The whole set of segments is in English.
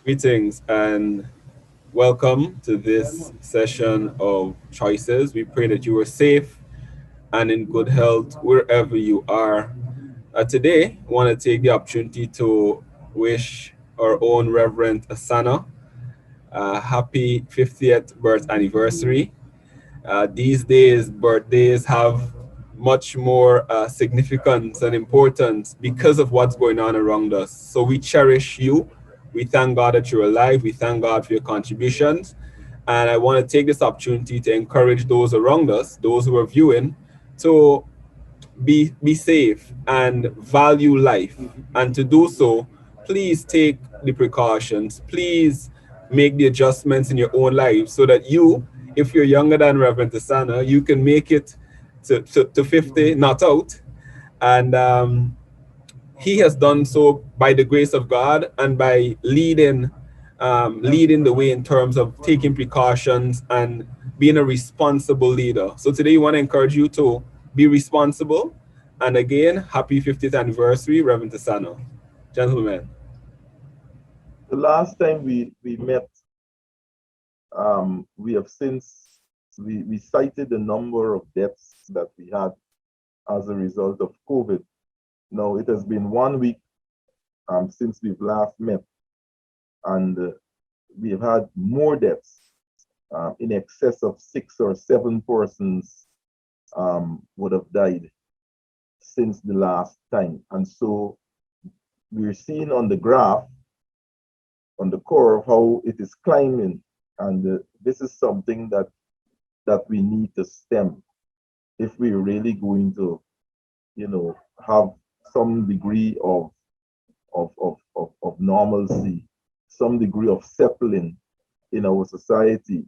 Greetings and welcome to this session of Choices. We pray that you are safe and in good health wherever you are. Today, I want to take the opportunity to wish our own Reverend Asana a happy 50th birth anniversary. These days, birthdays have much more significance and importance because of what's going on around us. So we cherish you. We thank God that you're alive. We thank God for your contributions. And I want to take this opportunity to encourage those around us, those who are viewing, to be safe and value life. And to do so, please take the precautions. Please make the adjustments in your own life so that you, if you're younger than Reverend Tasana, you can make it to 50, not out. And he has done so by the grace of God and by leading the way in terms of taking precautions and being a responsible leader. So today, we want to encourage you to be responsible. And again, happy 50th anniversary, Reverend Tasano. Gentlemen. The last time we met, we have since we cited the number of deaths that we had as a result of COVID. Now it has been 1 week since we've last met, and we have had more deaths, in excess of 6 or 7 persons would have died since the last time. And so we're seeing on the graph, on the curve, how it is climbing, and this is something that we need to stem if we're really going to, have some degree of normalcy, some degree of settling in our society.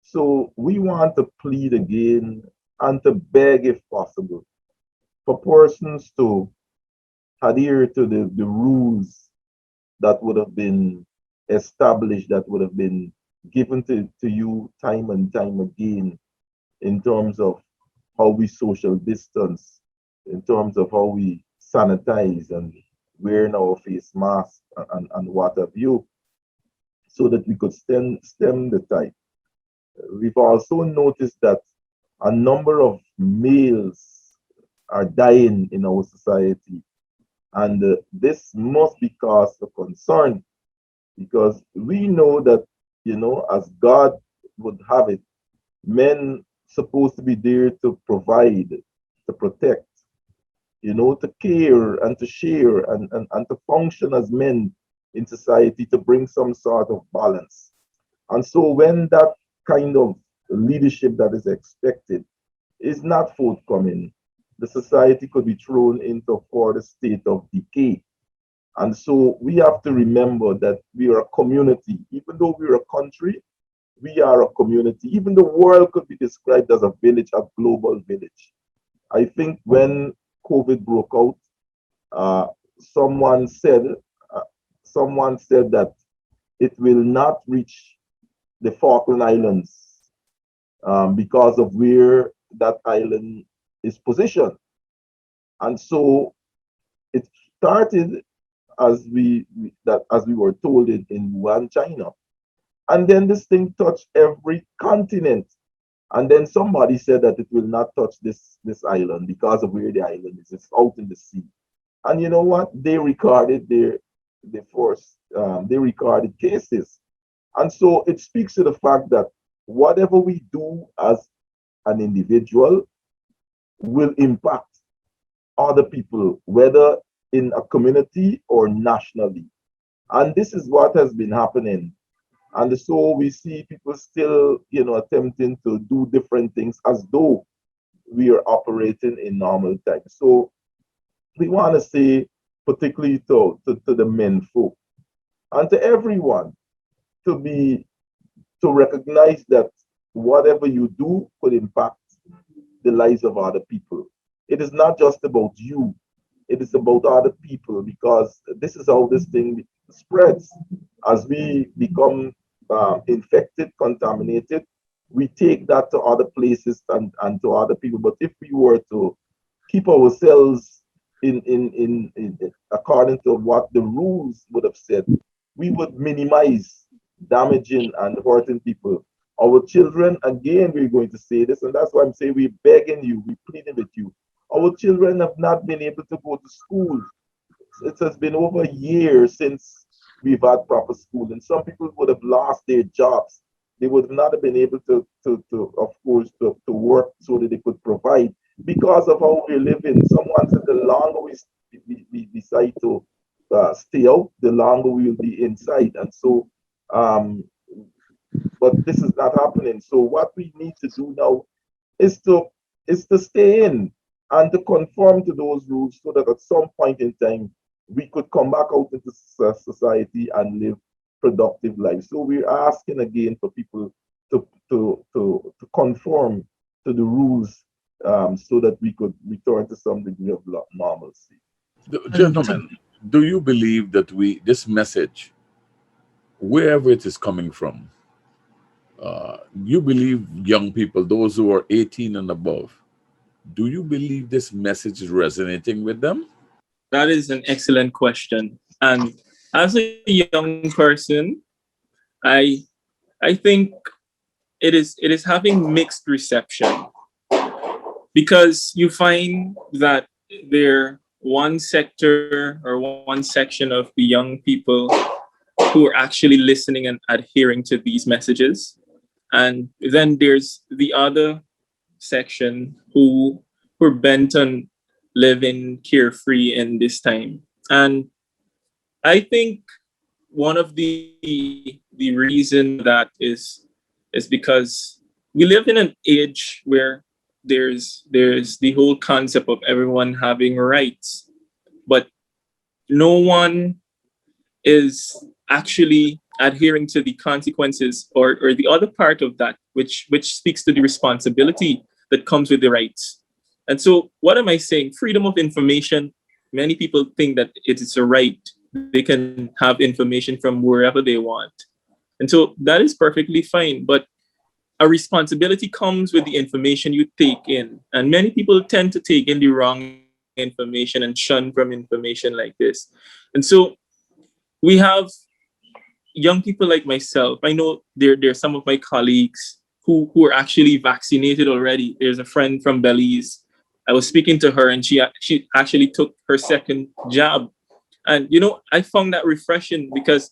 So we want to plead again and to beg, if possible, for persons to adhere to the rules that would have been established, that would have been given to you time and time again, in terms of how we social distance, in terms of how we sanitize and wearing our face mask and what have you, so that we could stem the tide. We've also noticed that a number of males are dying in our society, and this must be cause for concern, because we know that, as God would have it, men supposed to be there to provide, to protect, to care and to share, and to function as men in society to bring some sort of balance. And so when that kind of leadership that is expected is not forthcoming, the society could be thrown into a further state of decay. And so we have to remember that we are a community. Even though we're a country, we are a community. Even the world could be described as a village, a global village. I think when COVID broke out, uh, someone said uh, someone said that it will not reach the Falkland Islands, because of where that island is positioned. And so it started as we were told in Wuhan, China. And then this thing touched every continent. And then somebody said that it will not touch this island because of where the island is. It's out in the sea. And you know what? They recorded their first they recorded cases. And so it speaks to the fact that whatever we do as an individual will impact other people, whether in a community or nationally. And this is what has been happening. And so we see people still, attempting to do different things as though we are operating in normal times. So we want to say, particularly to the men folk and to everyone, to be to recognize that whatever you do could impact the lives of other people. It is not just about you, it is about other people, because this is how this thing spreads. As we become infected, contaminated, we take that to other places and to other people. But if we were to keep ourselves in according to what the rules would have said, we would minimize damaging and hurting people. Our children, again, we're going to say this, and that's why I'm saying we're begging you, we're pleading with you. Our children have not been able to go to school. It has been over a year since we've had proper school, and some people would have lost their jobs. They would not have been able to of course, to work so that they could provide because of how we're living. Someone said the longer we decide to stay out, the longer we will be inside. And so, um, but this is not happening. So what we need to do now is to stay in and to conform to those rules so that at some point in time we could come back out into society and live productive lives. So we're asking again for people to conform to the rules, so that we could return to some degree of normalcy. Gentlemen, do you believe that this message, wherever it is coming from, you believe young people, those who are 18 and above, do you believe this message is resonating with them? That is an excellent question. And as a young person, I I think it is having mixed reception, because you find that there one sector or one section of the young people who are actually listening and adhering to these messages, and then there's the other section who are bent on living carefree in this time. And I think one of the reason for that is because we live in an age where there's the whole concept of everyone having rights, but no one is actually adhering to the consequences, or the other part of that, which speaks to the responsibility that comes with the rights. And so what am I saying? Freedom of information, many people think that it is a right. They can have information from wherever they want. And so that is perfectly fine. But a responsibility comes with the information you take in. And many people tend to take in the wrong information and shun from information like this. And so we have young people like myself. I know there are some of my colleagues who are actually vaccinated already. There's a friend from Belize. I was speaking to her, and she actually took her second jab. And I found that refreshing, because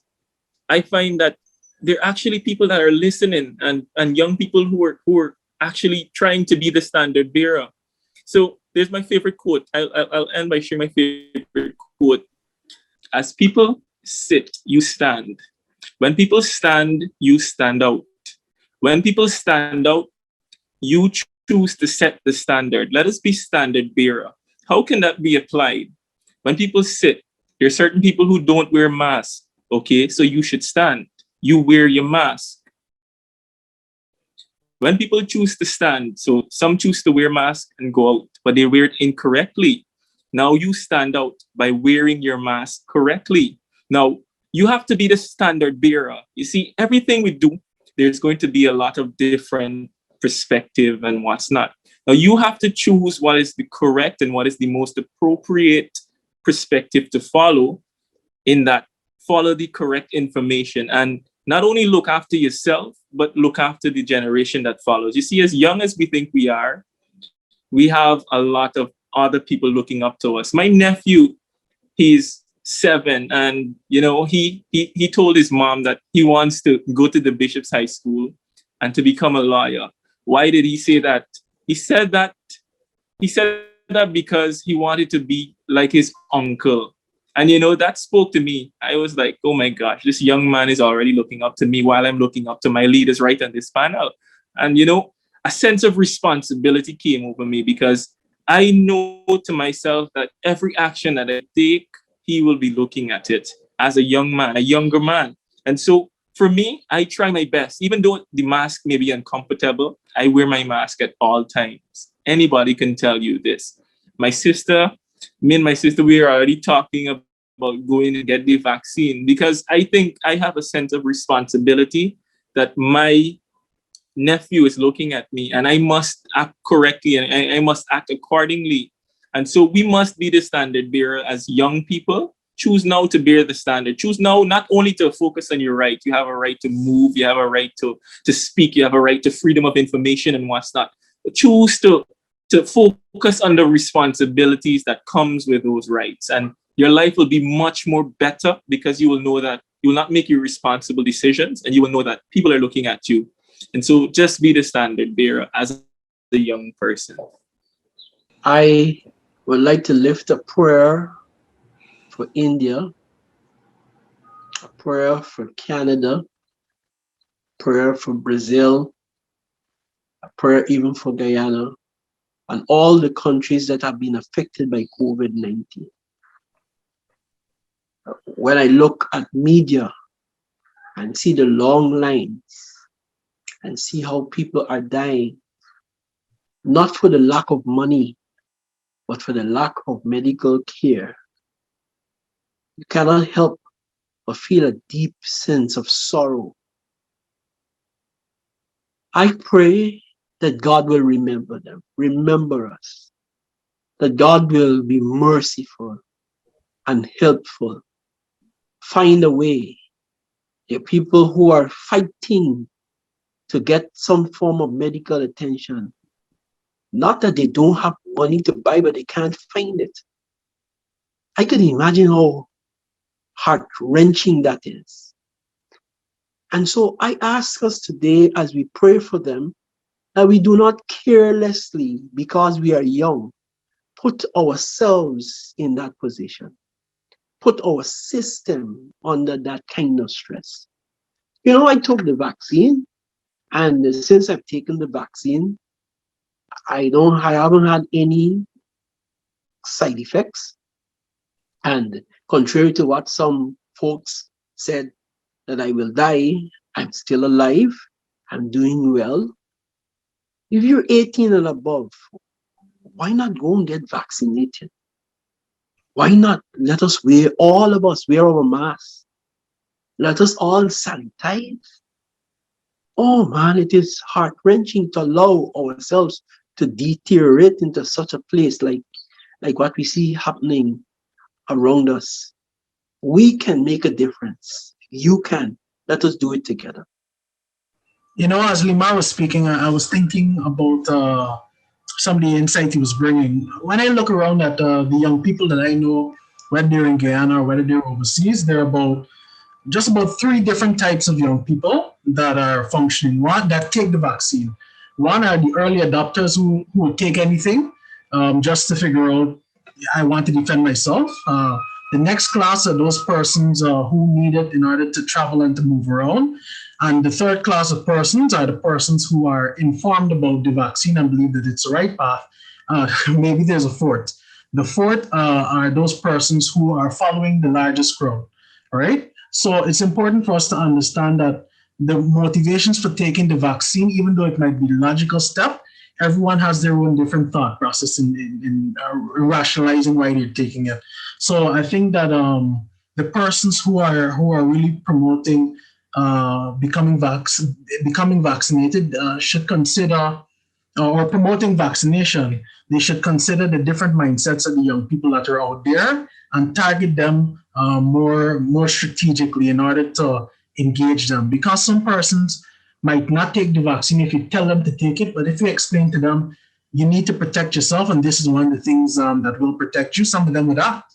I find that there are actually people that are listening, and young people who are actually trying to be the standard bearer. So there's my favorite quote. I'll end by sharing my favorite quote. As people sit, you stand. When people stand, you stand out. When people stand out, you choose to set the standard. Let us be standard bearer. How can that be applied? When people sit, there are certain people who don't wear masks. Okay, so you should stand. You wear your mask. When people choose to stand, so some choose to wear mask and go out, but they wear it incorrectly. Now you stand out by wearing your mask correctly. Now you have to be the standard bearer. You see, everything we do, there's going to be a lot of different perspective and what's not. Now you have to choose what is the correct and what is the most appropriate perspective to follow, in that follow the correct information, and not only look after yourself, but look after the generation that follows. You see, as young as we think we are, we have a lot of other people looking up to us. My nephew, he's 7, and he told his mom that he wants to go to the Bishop's High School and to become a lawyer. Why did he say that? He said that because he wanted to be like his uncle. And that spoke to me. I was like, oh my gosh, this young man is already looking up to me while I'm looking up to my leaders right on this panel. And a sense of responsibility came over me, because I know to myself that every action that I take, he will be looking at it as a young man, a younger man. And so for me, I try my best. Even though the mask may be uncomfortable, I wear my mask at all times. Anybody can tell you this. Me and my sister, we are already talking about going to get the vaccine, because I think I have a sense of responsibility that my nephew is looking at me, and I must act correctly, and I must act accordingly. And so we must be the standard bearer as young people, choose now to bear the standard. Choose now not only to focus on your right. You have a right to move. You have a right to speak. You have a right to freedom of information and what's not. But choose to focus on the responsibilities that comes with those rights. And your life will be much more better because you will know that you will not make irresponsible decisions, and you will know that people are looking at you. And so just be the standard bearer as a young person. I would like to lift a prayer for India, a prayer for Canada, prayer for Brazil, a prayer even for Guyana, and all the countries that have been affected by COVID-19. When I look at media and see the long lines and see how people are dying, not for the lack of money, but for the lack of medical care, you cannot help but feel a deep sense of sorrow. I pray that God will remember them, remember us, that God will be merciful and helpful. Find a way. There are people who are fighting to get some form of medical attention. Not that they don't have money to buy, but they can't find it. I can imagine how heart-wrenching that is. And so I ask us today, as we pray for them, that we do not carelessly, because we are young, put ourselves in that position, put our system under that kind of stress. You know, I took the vaccine, and since I've taken the vaccine, I haven't had any side effects. And contrary to what some folks said that I will die, I'm still alive, I'm doing well. If you're 18 and above, why not go and get vaccinated? Why not let us all of us wear our masks? Let us all sanitize. Oh man, it is heart-wrenching to allow ourselves to deteriorate into such a place like what we see happening around us. We can make a difference. You can. Let us do it together. You know, as Limar was speaking, I was thinking about some of the insight he was bringing. When I look around at the young people that I know, whether they're in Guyana or whether they're overseas, there are just about 3 different types of young people that are functioning. One, that take the vaccine. One are the early adopters who will take anything just to figure out, I want to defend myself. The next class are those persons who need it in order to travel and to move around. And the third class of persons are the persons who are informed about the vaccine and believe that it's the right path. Maybe there's a fourth. The fourth are those persons who are following the largest crowd. All right. So it's important for us to understand that the motivations for taking the vaccine, even though it might be the logical step, everyone has their own different thought process in rationalizing why they're taking it. So I think that the persons who are really promoting becoming vaccinated should consider, or promoting vaccination, they should consider the different mindsets of the young people that are out there and target them more strategically in order to engage them. Because some persons might not take the vaccine if you tell them to take it, but if you explain to them, you need to protect yourself, and this is one of the things that will protect you, some of them would act.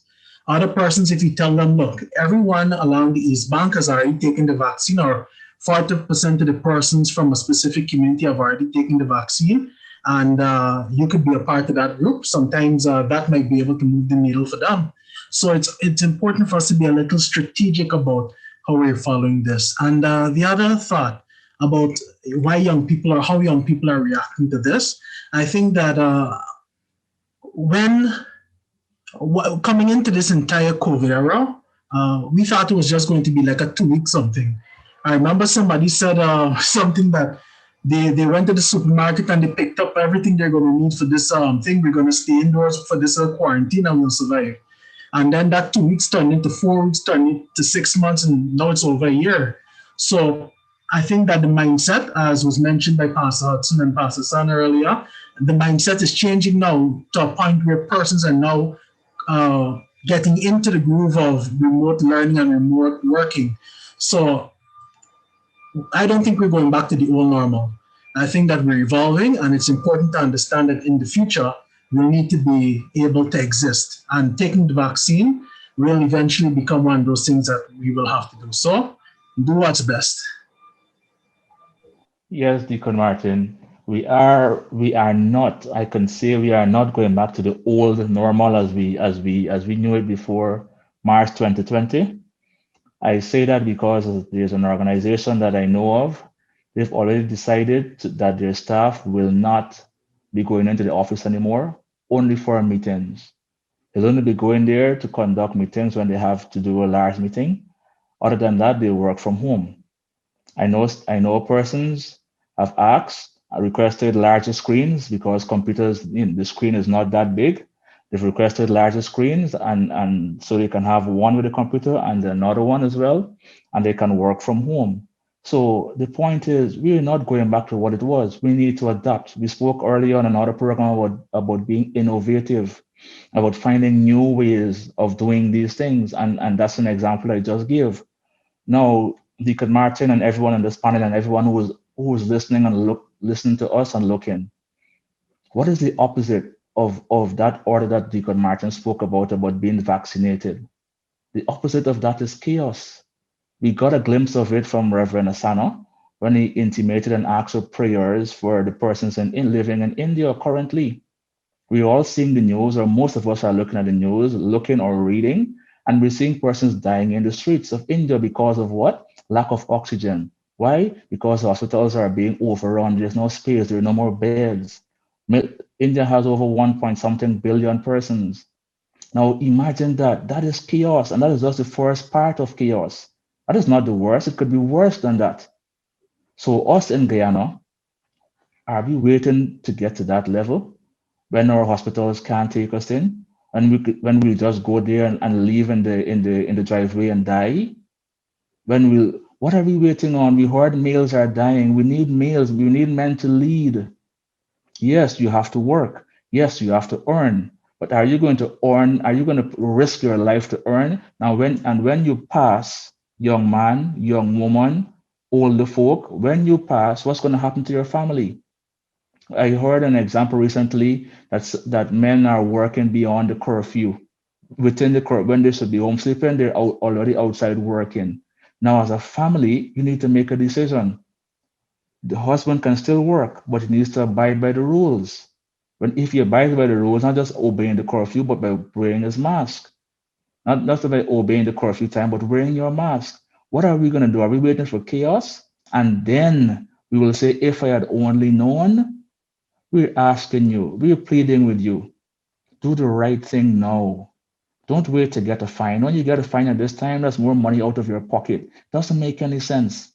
Other persons, if you tell them, look, everyone along the East Bank has already taken the vaccine, or 40% of the persons from a specific community have already taken the vaccine, and you could be a part of that group. Sometimes that might be able to move the needle for them. So it's important for us to be a little strategic about how we're following this. And the other thought about how young people are reacting to this, I think that coming into this entire COVID era, we thought it was just going to be like a 2-week something. I remember somebody said something that they went to the supermarket and they picked up everything they're going to need for this thing. We're going to stay indoors for this quarantine and we'll survive. And then that 2 weeks turned into 4 weeks, turned into 6 months, and now it's over a year. So I think that the mindset, as was mentioned by Pastor Hudson and Pastor San earlier, the mindset is changing now to a point where persons are now getting into the groove of remote learning and remote working. So I don't think we're going back to the old normal. I think that we're evolving, and it's important to understand that in the future, we need to be able to exist. And taking the vaccine will eventually become one of those things that we will have to do. So, do what's best. Yes, Deacon Martin, we are not, I can say we are not going back to the old normal as we knew it before March 2020. I say that because there's an organization that I know of. They've already decided that their staff will not be going into the office anymore, only for meetings. They'll only be going there to conduct meetings when they have to do a large meeting. Other than that, they work from home. I know persons have asked, requested larger screens because computers, the screen is not that big. They've requested larger screens and so they can have one with a computer and another one as well, and they can work from home. So the point is, we're not going back to what it was. We need to adapt. We spoke earlier on another program about being innovative, about finding new ways of doing these things. And that's an example I just gave. Now, Deacon Martin and everyone on this panel and everyone who is listening and listening to us and looking, what is the opposite of that order that Deacon Martin spoke about being vaccinated? The opposite of that is chaos. We got a glimpse of it from Reverend Asano when he intimated and asked for prayers for the persons living in India currently. We're all seeing the news, or most of us are looking at the news, looking or reading, and we're seeing persons dying in the streets of India because of what? Lack of oxygen. Why? Because hospitals are being overrun. There's no space, there are no more beds. India has over 1 point something billion persons. Now imagine that. That is chaos, and that is just the first part of chaos. That is not the worst. It could be worse than that. So us in Guyana, are we waiting to get to that level when our hospitals can't take us in, and when we just go there and leave in the driveway and die? What are we waiting on? We heard males are dying. We need males. We need men to lead. Yes, you have to work. Yes, you have to earn. But are you going to earn? Are you going to risk your life to earn? Now, when you pass, young man, young woman, older folk, when you pass, what's going to happen to your family? I heard an example recently that men are working beyond the curfew. Within the when they should be home sleeping, they're already outside working. Now, as a family, you need to make a decision. The husband can still work, but he needs to abide by the rules. If he abides by the rules, not just obeying the curfew, but by wearing his mask. Not just by obeying the curfew time, but wearing your mask. What are we going to do? Are we waiting for chaos? And then we will say, if I had only known. We're asking you, we're pleading with you, do the right thing now. Don't wait to get a fine. When you get a fine at this time, that's more money out of your pocket. Doesn't make any sense.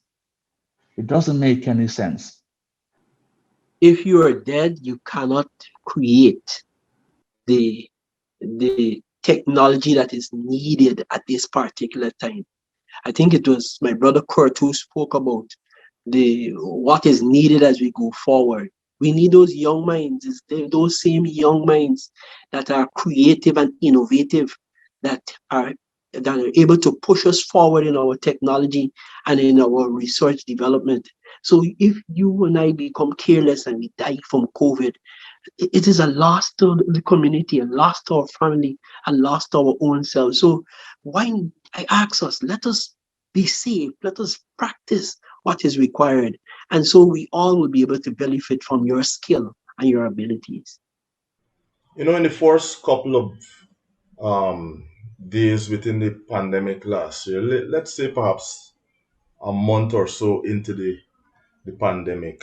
It doesn't make any sense. If you are dead, you cannot create the technology that is needed at this particular time. I think it was my brother Kurt who spoke about what is needed as we go forward. We need those young minds, those same young minds that are creative and innovative, that are able to push us forward in our technology and in our research development. So if you and I become careless and we die from COVID, it is a loss to the community, a loss to our family, a loss to our own selves. So why, I ask us, let us be safe, let us practice what is required. And so we all will be able to benefit from your skill and your abilities. In the first couple of days within the pandemic last year, let's say perhaps a month or so into the pandemic,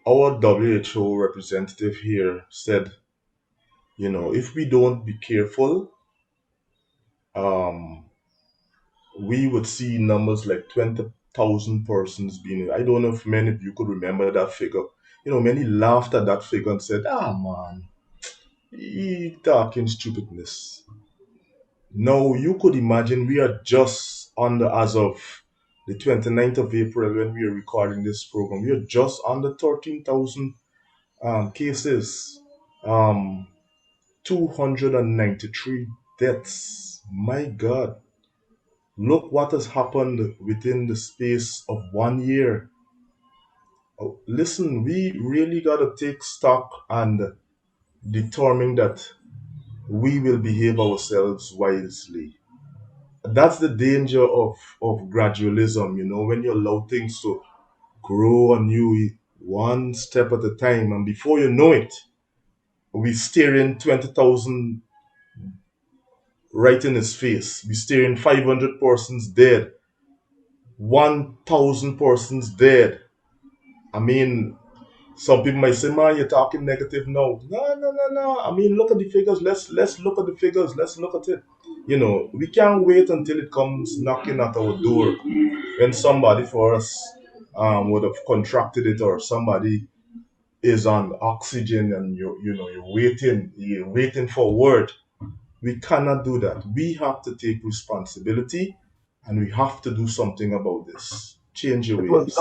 our WHO representative here said, if we don't be careful, um, we would see numbers like 20,000 persons being. I don't know if many of you could remember that figure. Many laughed at that figure and said, man, he talking stupidness. Now, you could imagine we are just under, as of the 29th of April, when we are recording this program, we are just under 13,000 cases. Um, 293 deaths. My God. Look what has happened within the space of 1 year. Oh, listen, we really got to take stock and determine that we will behave ourselves wisely. That's the danger of gradualism, when you allow things to grow on you one step at a time, and before you know it, we staring 20,000 right in his face. We staring 500 persons dead, 1,000 persons dead. I mean, some people might say, "Man, you're talking negative." No, no, no, no, no. I mean, look at the figures. Let's look at the figures. Let's look at it. We can't wait until it comes knocking at our door. When somebody for us would have contracted it, or somebody is on oxygen, and you're waiting for word. We cannot do that. We have to take responsibility, and we have to do something about this. Change your ways.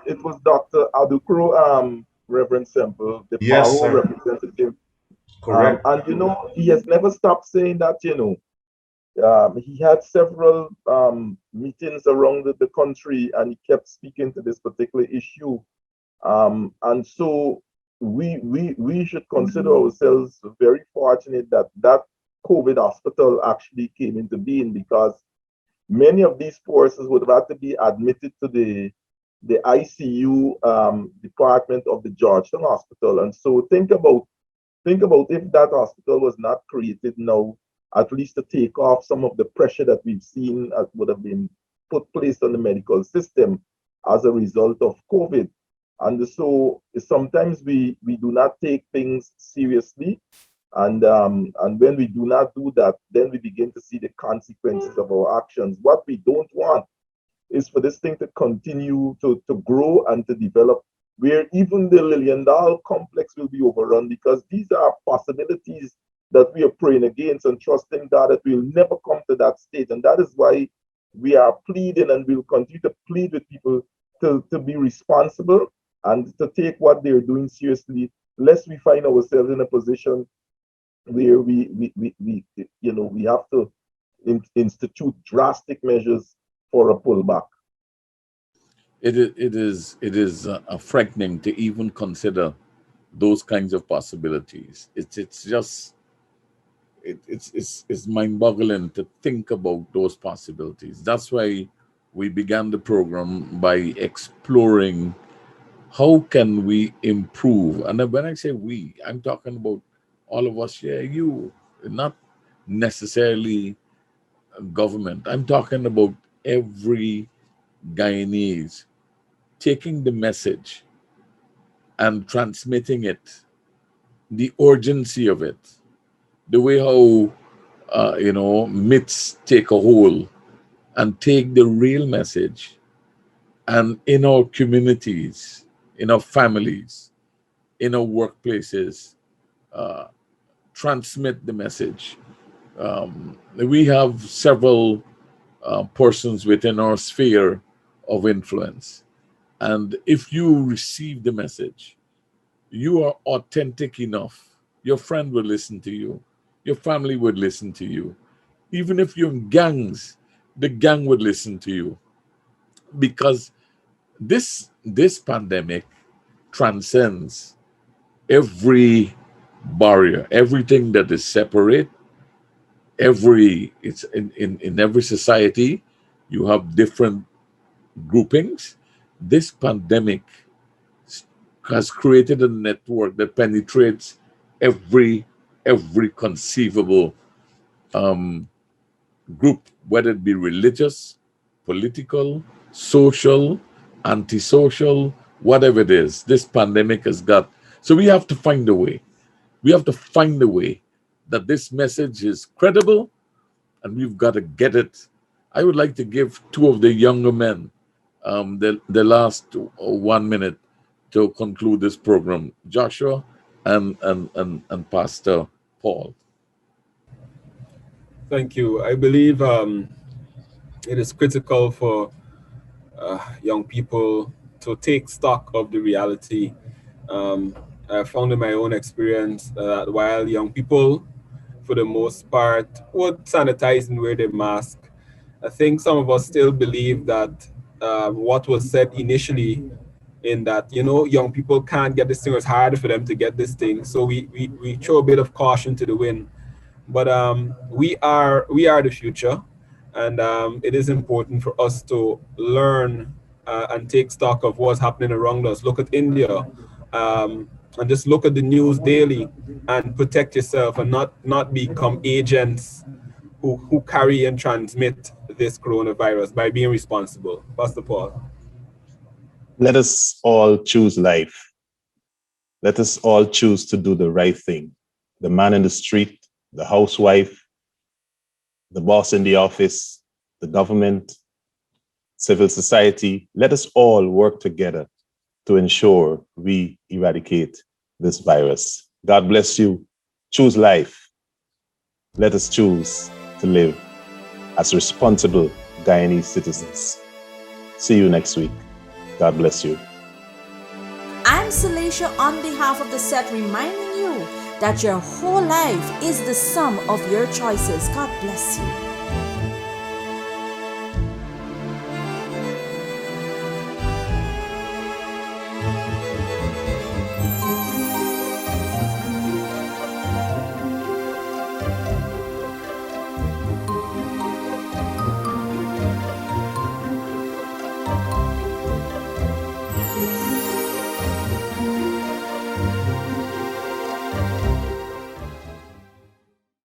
It was Dr. Adukro, Reverend Semple, the Yes, Paro sir. representative. Correct. And he has never stopped saying that, he had several meetings around the country, and he kept speaking to this particular issue. And so we should consider ourselves very fortunate that COVID hospital actually came into being, because many of these persons would have had to be admitted to the ICU department of the Georgetown Hospital. And so think about if that hospital was not created now, at least to take off some of the pressure that we've seen would have been placed on the medical system as a result of COVID. And so sometimes we do not take things seriously. And when we do not do that, then we begin to see the consequences of our actions. What we don't want is for this thing to continue to grow and to develop, where even the Liliendahl complex will be overrun, because these are possibilities that we are praying against and trusting God that we'll never come to that state. And that is why we are pleading, and we'll continue to plead with people to be responsible and to take what they're doing seriously, lest we find ourselves in a position where we have to institute drastic measures for a pullback. It is frightening to even consider those kinds of possibilities. It's mind-boggling to think about those possibilities. That's why we began the program by exploring how can we improve. And when I say we, I'm talking about all of us here, you, not necessarily government. I'm talking about every Guyanese taking the message and transmitting it, the urgency of it, the way how myths take a hold, and take the real message, and in our communities, in our families, in our workplaces, transmit the message. We have several persons within our sphere of influence. And if you receive the message, you are authentic enough, your friend will listen to you, your family would listen to you. Even if you're in gangs, the gang would listen to you. Because this pandemic transcends every barrier, everything that is separate. It's in every society, you have different groupings. This pandemic has created a network that penetrates every conceivable group, whether it be religious, political, social, antisocial, whatever it is. This pandemic has got. So we have to find a way. We have to find a way that this message is credible, and we've got to get it. I would like to give two of the younger men the last 1 minute to conclude this program, Joshua and Pastor Paul. Thank you. I believe it is critical for young people to take stock of the reality. I found in my own experience that while young people for the most part, would sanitize and wear their mask. I think some of us still believe that what was said initially, in that, you know, young people can't get this thing, it's harder for them to get this thing. So we throw a bit of caution to the wind. But we are the future, and it is important for us to learn and take stock of what's happening around us. Look at India, and just look at the news daily, and protect yourself, and not become agents who carry and transmit this coronavirus by being responsible. Pastor Paul. Let us all choose life. Let us all choose to do the right thing. The man in the street, the housewife, the boss in the office, the government, civil society. Let us all work together to ensure we eradicate this virus. God bless you. Choose life. Let us choose to live as responsible Guyanese citizens. See you next week. God bless you. I'm Celacia on behalf of the set, reminding you that your whole life is the sum of your choices. God bless you.